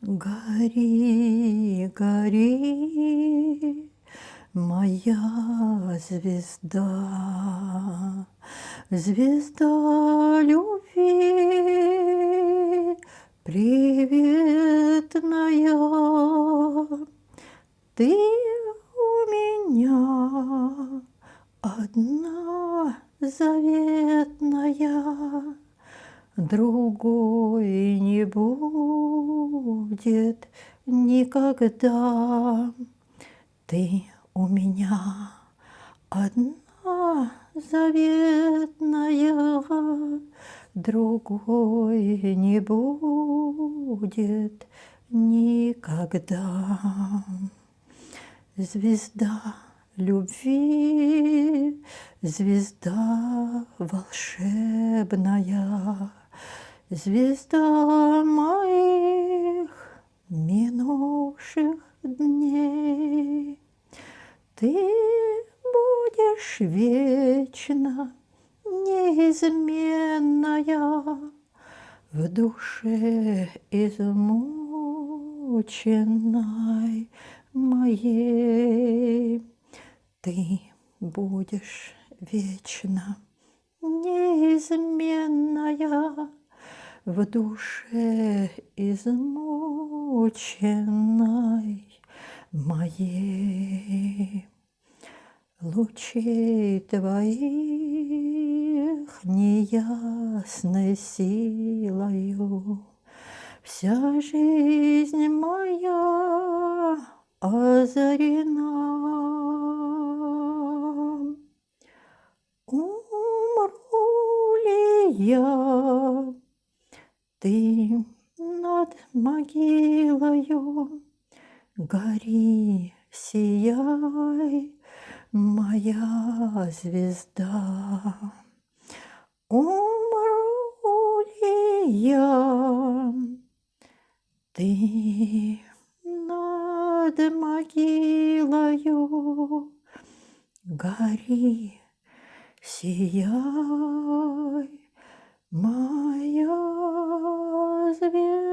Гори, гори, моя звезда, звезда любви, приветная. Ты у меня одна заветная, другой не будет никогда. Ты у меня одна заветная, другой не будет никогда. Звезда любви, звезда волшебная, звезда моих минувших дней. Ты будешь вечно неизменная в душе измученной моей. Ты будешь вечно неизменная в душе измученной моей. Лучей твоих неясной силою вся жизнь моя озарена. Умру ли я, ты над могилою, гори, сияй, моя звезда. Умру ли я, ты над могилою, гори, сияй, моя звезда.